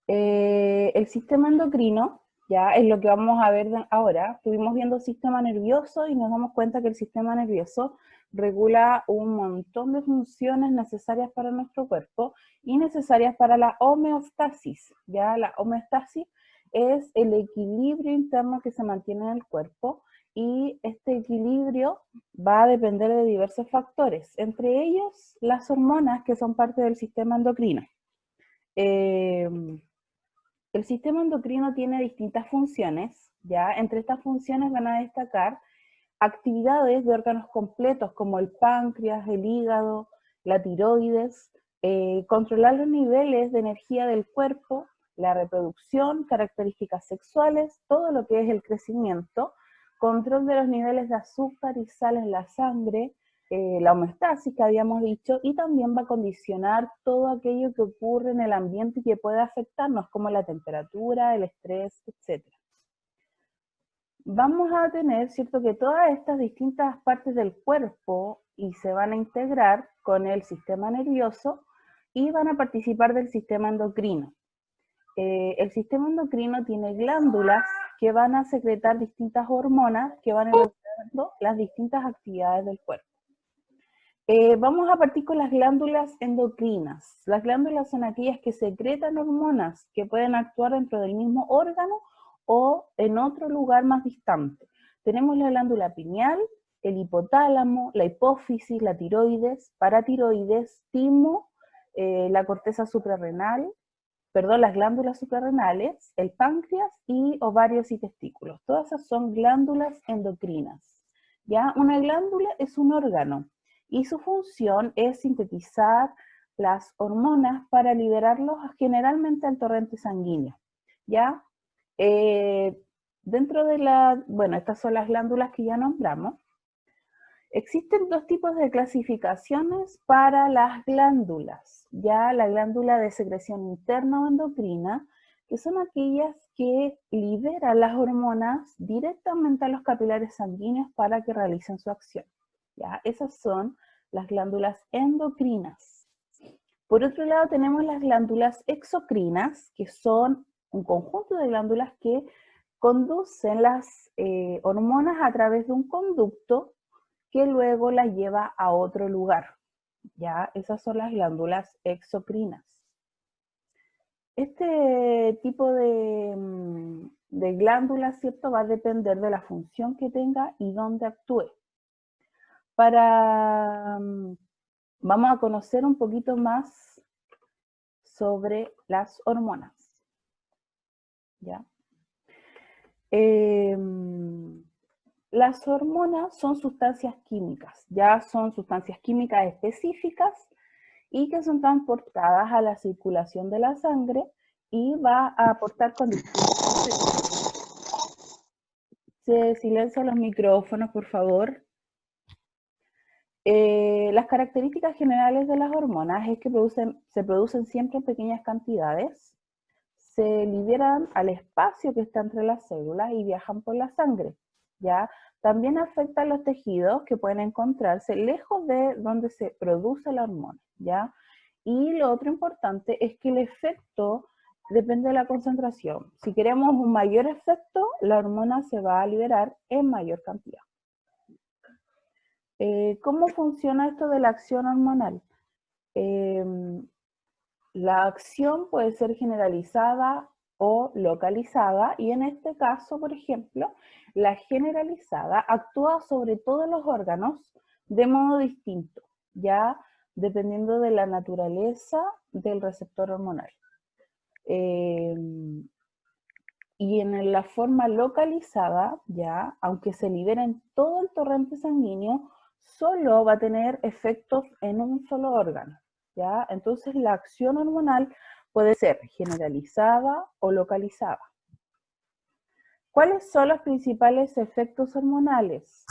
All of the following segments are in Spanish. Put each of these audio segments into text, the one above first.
El sistema endocrino, ya es lo que vamos a ver ahora. Estuvimos viendo el sistema nervioso y nos damos cuenta que el sistema nervioso regula un montón de funciones necesarias para nuestro cuerpo y necesarias para la homeostasis. Ya la homeostasis es el equilibrio interno que se mantiene en el cuerpo y este equilibrio va a depender de diversos factores, entre ellos las hormonas que son parte del sistema endocrino. El sistema endocrino tiene distintas funciones, ¿ya? Entre estas funciones van a destacar actividades de órganos completos como el páncreas, el hígado, la tiroides, controlar los niveles de energía del cuerpo, la reproducción, características sexuales, todo lo que es el crecimiento, control de los niveles de azúcar y sal en la sangre, la homeostasis que habíamos dicho, y también va a condicionar todo aquello que ocurre en el ambiente y que puede afectarnos, como la temperatura, el estrés, etc. Vamos a tener, ¿cierto?, que todas estas distintas partes del cuerpo y se van a integrar con el sistema nervioso y van a participar del sistema endocrino. El sistema endocrino tiene glándulas que van a secretar distintas hormonas que van a ir regulando las distintas actividades del cuerpo. Vamos a partir con las glándulas endocrinas. Las glándulas son aquellas que secretan hormonas que pueden actuar dentro del mismo órgano o en otro lugar más distante. Tenemos la glándula pineal, el hipotálamo, la hipófisis, la tiroides, paratiroides, timo, la corteza suprarrenal, las glándulas suprarrenales, el páncreas y ovarios y testículos. Todas esas son glándulas endocrinas. ¿Ya? Una glándula es un órgano y su función es sintetizar las hormonas para liberarlos generalmente al torrente sanguíneo. ¿Ya? Dentro de estas son las glándulas que ya nombramos. Existen dos tipos de clasificaciones para las glándulas. Ya la glándula de secreción interna o endocrina, que son aquellas que liberan las hormonas directamente a los capilares sanguíneos para que realicen su acción. ¿Ya? Esas son las glándulas endocrinas. Por otro lado tenemos las glándulas exocrinas, que son un conjunto de glándulas que conducen las hormonas a través de un conducto que luego las lleva a otro lugar. ¿Ya? Esas son las glándulas exocrinas. Este tipo de glándulas, ¿cierto?, va a depender de la función que tenga y dónde actúe. Vamos a conocer un poquito más sobre las hormonas. ¿Ya? Las hormonas son sustancias químicas, ya son sustancias químicas específicas y que son transportadas a la circulación de la sangre y va a aportar condiciones. Se silencian los micrófonos, por favor. Las características generales de las hormonas es que se producen siempre en pequeñas cantidades, se liberan al espacio que está entre las células y viajan por la sangre, ¿ya? También afectan los tejidos que pueden encontrarse lejos de donde se produce la hormona, ¿ya? Y lo otro importante es que el efecto depende de la concentración. Si queremos un mayor efecto, la hormona se va a liberar en mayor cantidad. ¿Cómo funciona esto de la acción hormonal? La acción puede ser generalizada o localizada, y en este caso, por ejemplo, la generalizada actúa sobre todos los órganos de modo distinto, ya dependiendo de la naturaleza del receptor hormonal. Y en la forma localizada, ya, aunque se libera en todo el torrente sanguíneo, solo va a tener efectos en un solo órgano, ¿ya? Entonces la acción hormonal puede ser generalizada o localizada. ¿Cuáles son los principales efectos hormonales?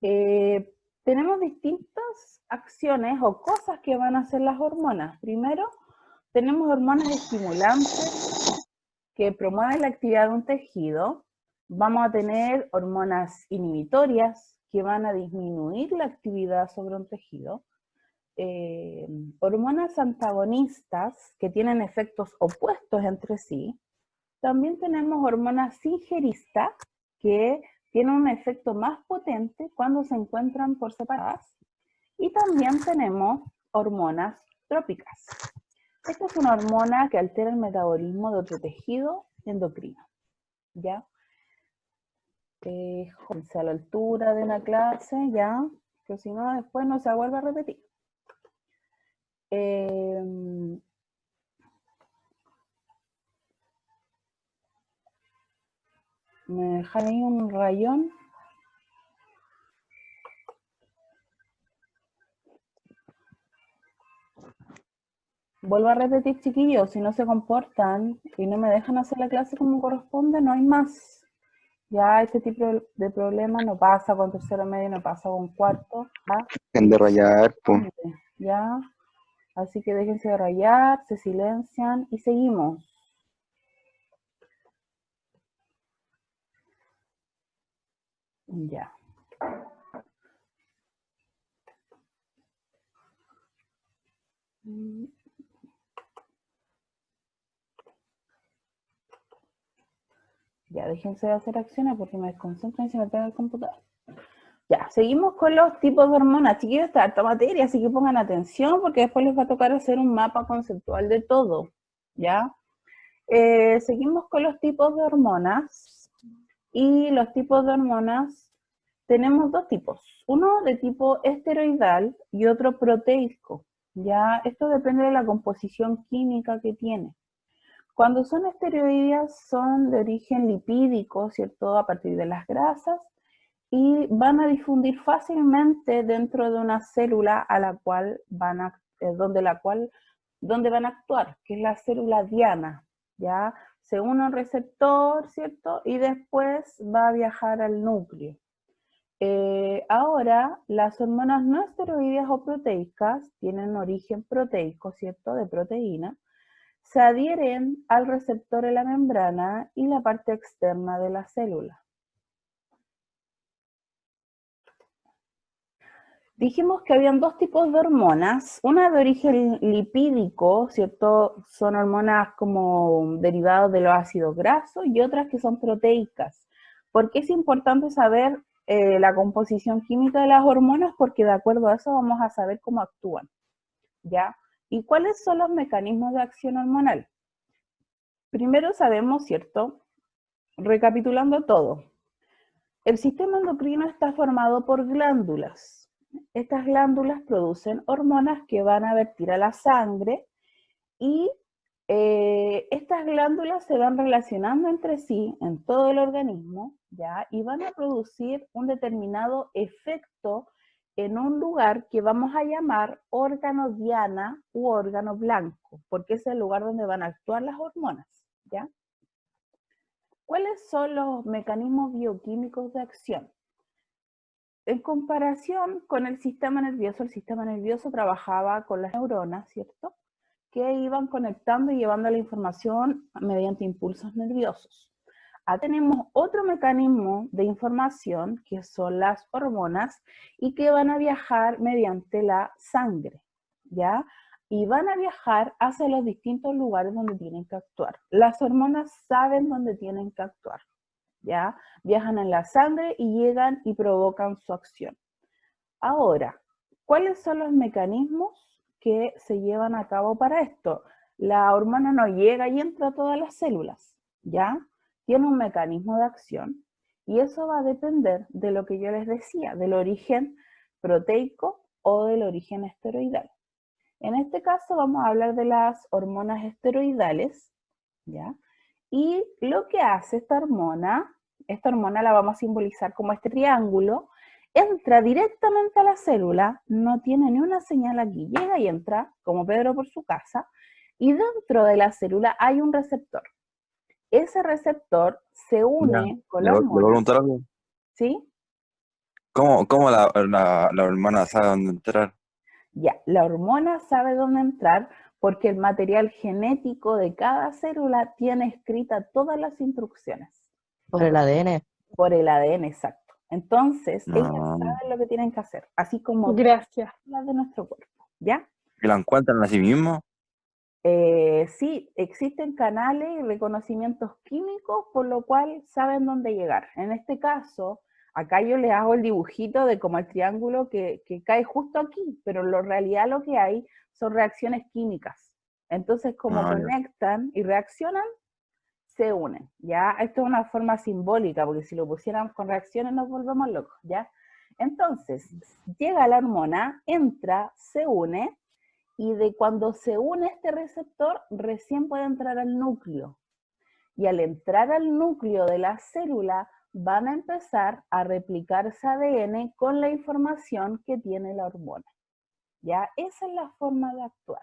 Tenemos distintas acciones o cosas que van a hacer las hormonas. Primero, tenemos hormonas estimulantes que promueven la actividad de un tejido. Vamos a tener hormonas inhibitorias que van a disminuir la actividad sobre un tejido. hormonas antagonistas que tienen efectos opuestos entre sí. También tenemos hormonas singeristas que tienen un efecto más potente cuando se encuentran por separadas. Y también tenemos hormonas trópicas. Esta es una hormona que altera el metabolismo de otro tejido endocrino. ¿Ya? A la altura de una clase, ya, que si no después no se vuelve a repetir. Me dejan ahí un rayón. Vuelvo a repetir, chiquillos, si no se comportan y no me dejan hacer la clase como corresponde, no hay más. Ya este tipo de problema no pasa con tercero medio, no pasa con cuarto. ¿Ya? En de rayar, pues. ¿Ya? Así que déjense de rayar, se silencian y seguimos. Ya. Ya, déjense de hacer acciones porque me desconcentran y se me pega el computador. Ya, seguimos con los tipos de hormonas. Chiquillos, está harta materia, así que pongan atención porque después les va a tocar hacer un mapa conceptual de todo. ¿Ya? Seguimos con los tipos de hormonas. Y los tipos de hormonas, tenemos dos tipos. Uno de tipo esteroidal y otro proteico. ¿Ya? Esto depende de la composición química que tiene. Cuando son esteroideas son de origen lipídico, ¿cierto? A partir de las grasas, y van a difundir fácilmente dentro de una célula a la cual donde van a actuar, que es la célula diana, ¿ya? Se une a un receptor, ¿cierto? Y después va a viajar al núcleo. Ahora, las hormonas no esteroideas o proteicas tienen origen proteico, ¿cierto? De proteína. Se adhieren al receptor en la membrana y la parte externa de la célula. Dijimos que habían dos tipos de hormonas, una de origen lipídico, ¿cierto? Son hormonas como derivadas de los ácidos grasos y otras que son proteicas. ¿Por qué es importante saber la composición química de las hormonas? Porque de acuerdo a eso vamos a saber cómo actúan, ¿ya? ¿Y cuáles son los mecanismos de acción hormonal? Primero sabemos, ¿cierto? Recapitulando todo, el sistema endocrino está formado por glándulas. Estas glándulas producen hormonas que van a vertir a la sangre y estas glándulas se van relacionando entre sí en todo el organismo, ¿ya? Y van a producir un determinado efecto en un lugar que vamos a llamar órgano diana u órgano blanco, porque es el lugar donde van a actuar las hormonas, ¿ya? ¿Cuáles son los mecanismos bioquímicos de acción? En comparación con el sistema nervioso trabajaba con las neuronas, ¿cierto? Que iban conectando y llevando la información mediante impulsos nerviosos. Ahora tenemos otro mecanismo de información que son las hormonas y que van a viajar mediante la sangre, ¿ya? Y van a viajar hacia los distintos lugares donde tienen que actuar. Las hormonas saben dónde tienen que actuar, ¿ya? Viajan en la sangre y llegan y provocan su acción. Ahora, ¿cuáles son los mecanismos que se llevan a cabo para esto? La hormona no llega y entra a todas las células, ¿ya? Tiene un mecanismo de acción y eso va a depender de lo que yo les decía, del origen proteico o del origen esteroidal. En este caso vamos a hablar de las hormonas esteroidales, ¿ya? Y lo que hace esta hormona la vamos a simbolizar como este triángulo, entra directamente a la célula, no tiene ni una señal aquí, llega y entra, como Pedro por su casa, y dentro de la célula hay un receptor. Ese receptor se une con la ¿Le voy a hormona, preguntar algo? ¿sí? ¿Cómo la hormona sabe dónde entrar? Ya, la hormona sabe dónde entrar porque el material genético de cada célula tiene escritas todas las instrucciones. Por el ADN. Por el ADN, exacto. Entonces, ellas No. saben lo que tienen que hacer, así como Gracias. las de nuestro cuerpo, ¿ya? ¿Y la encuentran a sí mismos? Sí, existen canales y reconocimientos químicos, por lo cual saben dónde llegar. En este caso, acá yo les hago el dibujito de como el triángulo que cae justo aquí, pero en realidad lo que hay son reacciones químicas. Entonces, como Ah, ya. conectan y reaccionan, se unen, ¿ya? Esto es una forma simbólica, porque si lo pusiéramos con reacciones nos volvemos locos, ¿ya? Entonces, llega la hormona, entra, se une, y de cuando se une este receptor, recién puede entrar al núcleo. Y al entrar al núcleo de la célula, van a empezar a replicarse ADN con la información que tiene la hormona. ¿Ya? Esa es la forma de actuar.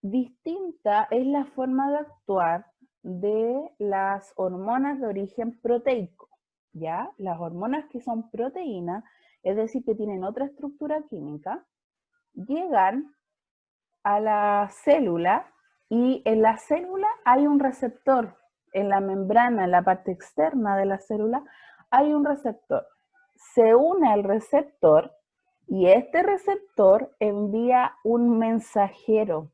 Distinta es la forma de actuar de las hormonas de origen proteico, ¿ya? Las hormonas que son proteínas, es decir, que tienen otra estructura química, llegan a la célula y en la célula hay un receptor. En la membrana, en la parte externa de la célula, hay un receptor. Se une al receptor y este receptor envía un mensajero.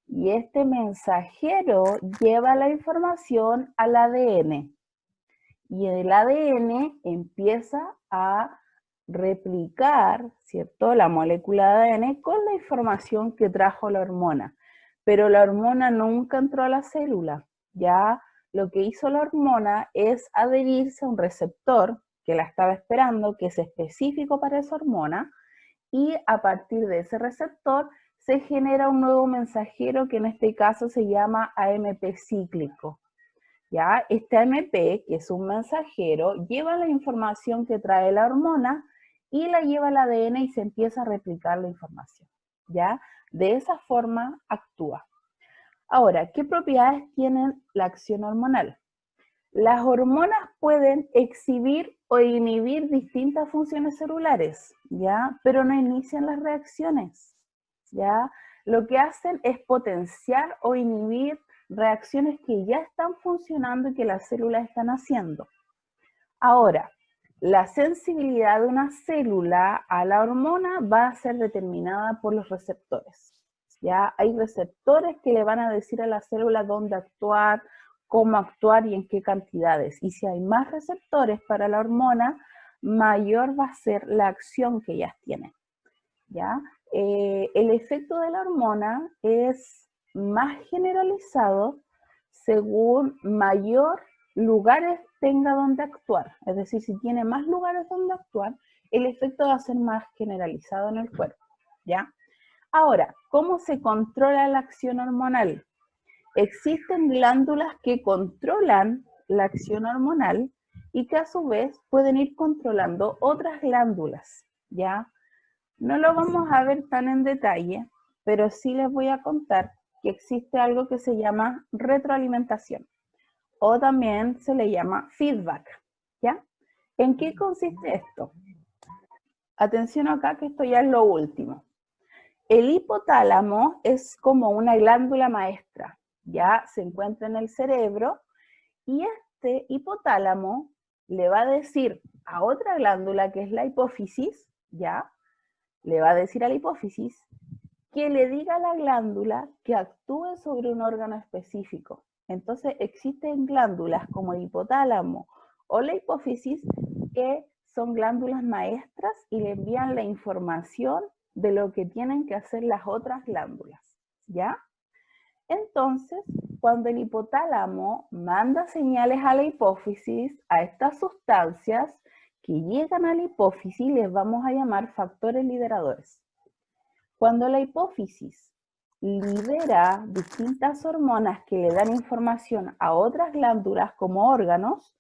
Y este mensajero lleva la información al ADN. Y el ADN empieza a replicar, ¿cierto?, la molécula de ADN con la información que trajo la hormona. Pero la hormona nunca entró a la célula. Ya lo que hizo la hormona es adherirse a un receptor que la estaba esperando, que es específico para esa hormona, y a partir de ese receptor se genera un nuevo mensajero que en este caso se llama AMP cíclico. ¿Ya? Este AMP, que es un mensajero, lleva la información que trae la hormona y la lleva al ADN y se empieza a replicar la información. ¿Ya? De esa forma actúa. Ahora, ¿qué propiedades tiene la acción hormonal? Las hormonas pueden exhibir o inhibir distintas funciones celulares, ¿ya? Pero no inician las reacciones, ¿ya? Lo que hacen es potenciar o inhibir reacciones que ya están funcionando y que las células están haciendo. Ahora, la sensibilidad de una célula a la hormona va a ser determinada por los receptores. Ya hay receptores que le van a decir a la célula dónde actuar, cómo actuar y en qué cantidades. Y si hay más receptores para la hormona, mayor va a ser la acción que ellas tienen. ¿Ya? El efecto de la hormona es más generalizado según mayor lugares tenga donde actuar. Es decir, si tiene más lugares donde actuar, el efecto va a ser más generalizado en el cuerpo. ¿Ya? Ahora, ¿cómo se controla la acción hormonal? Existen glándulas que controlan la acción hormonal y que a su vez pueden ir controlando otras glándulas, ¿ya? No lo vamos a ver tan en detalle, pero sí les voy a contar que existe algo que se llama retroalimentación o también se le llama feedback, ¿ya? ¿En qué consiste esto? Atención acá que esto ya es lo último. El hipotálamo es como una glándula maestra, ya se encuentra en el cerebro y este hipotálamo le va a decir a otra glándula que es la hipófisis, ya, le va a decir a la hipófisis que le diga a la glándula que actúe sobre un órgano específico. Entonces existen glándulas como el hipotálamo o la hipófisis que son glándulas maestras y le envían la información de lo que tienen que hacer las otras glándulas, ¿ya? Entonces, cuando el hipotálamo manda señales a la hipófisis, a estas sustancias que llegan a la hipófisis, les vamos a llamar factores lideradores. Cuando la hipófisis libera distintas hormonas que le dan información a otras glándulas como órganos,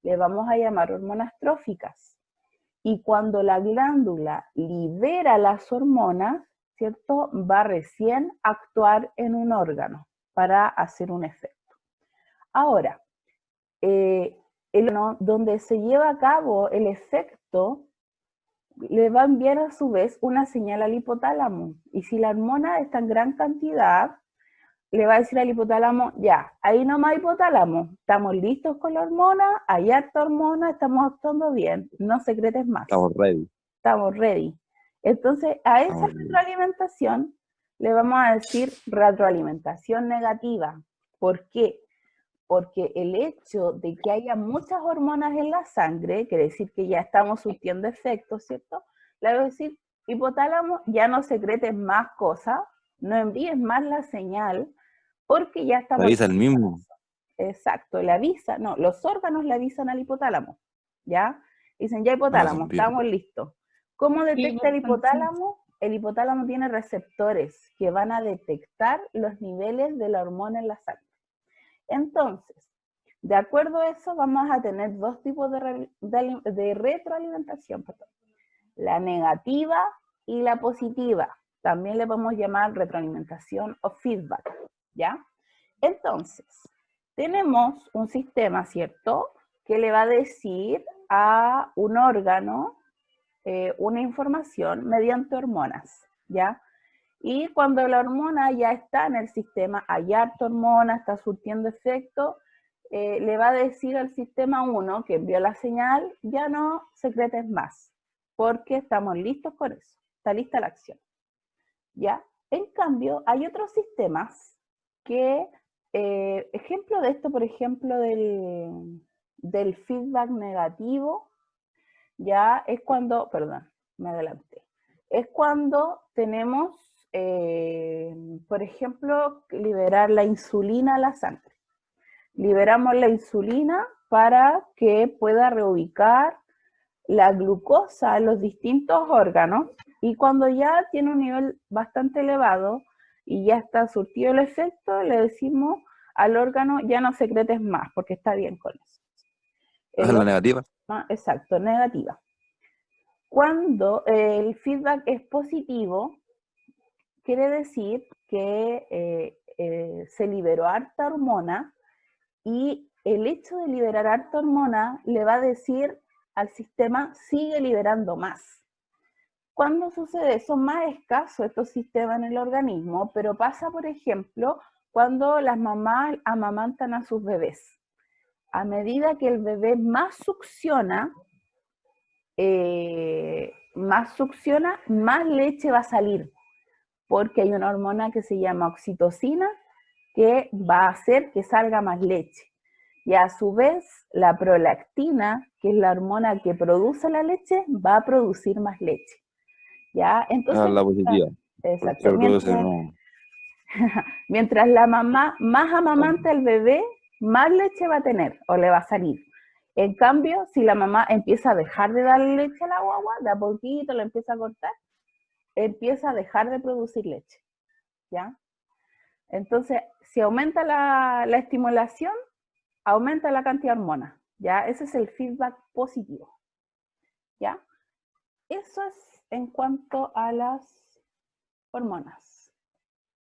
le vamos a llamar hormonas tróficas. Y cuando la glándula libera las hormonas, ¿cierto? Va recién a actuar en un órgano para hacer un efecto. Ahora, donde se lleva a cabo el efecto, le va a enviar a su vez una señal al hipotálamo. Y si la hormona está en gran cantidad, le va a decir al hipotálamo, ya, ahí nomás hipotálamo, estamos listos con la hormona, hay harta hormona, estamos actuando bien, no secretes más. Estamos ready. Estamos ready. Entonces, a esa retroalimentación le vamos a decir retroalimentación negativa. ¿Por qué? Porque el hecho de que haya muchas hormonas en la sangre, quiere decir que ya estamos surtiendo efectos, ¿cierto? Le voy a decir, hipotálamo, ya no secretes más cosas, no envíes más la señal, porque ya estamos... Avisa el mismo. Exacto, le avisa, no, los órganos le avisan al hipotálamo, ¿ya? Dicen, ya hipotálamo, estamos listos. ¿Cómo detecta el hipotálamo? El hipotálamo tiene receptores que van a detectar los niveles de la hormona en la sangre. Entonces, de acuerdo a eso, vamos a tener dos tipos de retroalimentación, perdón. La negativa y la positiva. También le podemos llamar retroalimentación o feedback, ¿ya? Entonces, tenemos un sistema, ¿cierto?, que le va a decir a un órgano una información mediante hormonas, ¿ya? Y cuando la hormona ya está en el sistema, hay harta hormona, está surtiendo efecto, le va a decir al sistema 1 que envió la señal, ya no secretes más, porque estamos listos con eso, está lista la acción, ¿ya? En cambio, hay otros sistemas que, ejemplo de esto, por ejemplo, del feedback negativo, ya es cuando, perdón, me adelanté, es cuando tenemos, por ejemplo, liberar la insulina a la sangre. Liberamos la insulina para que pueda reubicar la glucosa en los distintos órganos, y cuando ya tiene un nivel bastante elevado y ya está surtido el efecto, le decimos al órgano, ya no secretes más, porque está bien con eso. ¿Es la negativa? Exacto, negativa. Cuando el feedback es positivo, quiere decir que se liberó harta hormona, y el hecho de liberar harta hormona le va a decir al sistema, sigue liberando más. ¿Cuándo sucede? Son más escasos estos sistemas en el organismo, pero pasa, por ejemplo, cuando las mamás amamantan a sus bebés. A medida que el bebé más succiona, más leche va a salir, porque hay una hormona que se llama oxitocina que va a hacer que salga más leche. Y a su vez, la prolactina, que es la hormona que produce la leche, va a producir más leche. ¿Ya? Entonces, La positiva. exacto. No. Mientras la mamá más amamanta al bebé, más leche va a tener o le va a salir. En cambio, si la mamá empieza a dejar de darle leche a la guagua, de a poquito la empieza a cortar, empieza a dejar de producir leche, ¿ya? Entonces, si aumenta la estimulación, aumenta la cantidad de hormonas, ¿ya? Ese es el feedback positivo, ¿ya? Eso es en cuanto a las hormonas.